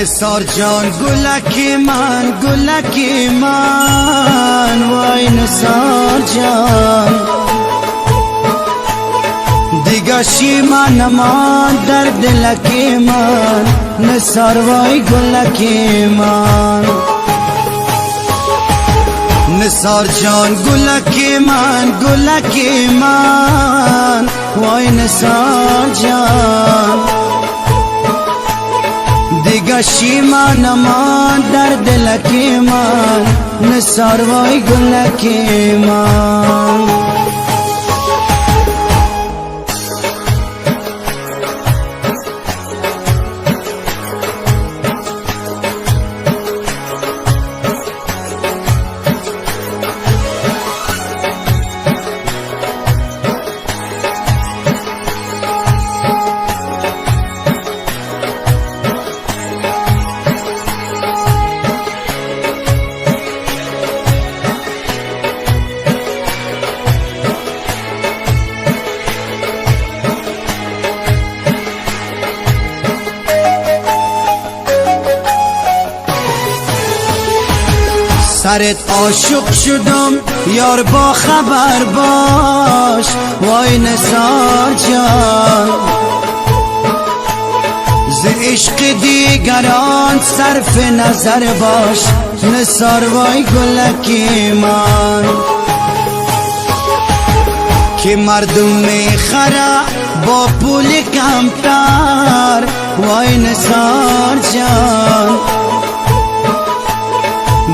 نثار جان گلکی من وای نثار جان دیگه شیما نمان در دلکی من نثار وای گلکی من نثار جان گلکی من وای نثار جان دیگه شیما نمان در دلکی من نثار وای گلکی من سرت عاشق شدم یار با خبر باش وای نثار جان ز عشق دیگران صرف نظر باش نثار وای گلکی من که مردم میخره با پول کمتر وای نثار جان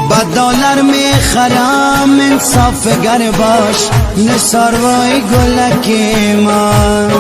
با دلار میخرم انصاف گر باش نثار وای گلکی من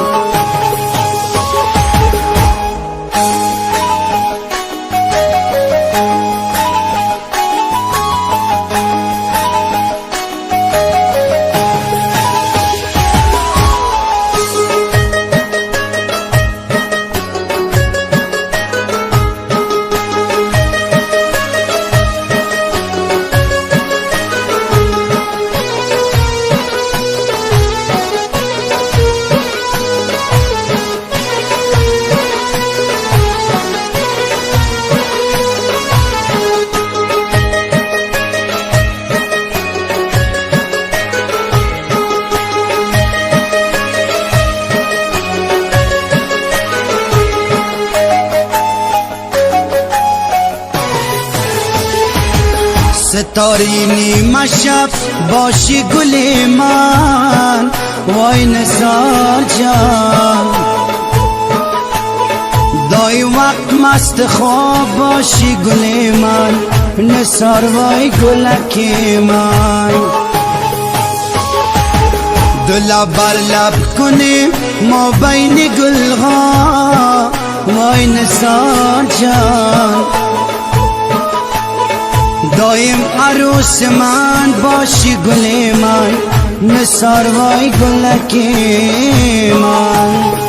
ستاره نیمه شب باشی گل من وای نثار جان دای وقت مست خواب باشی گل من نثار وای گلکی من دل بر لب کنیم ما بین گلها وای نثار جان دایم عروس من باشی گل من نثار وای گلکی من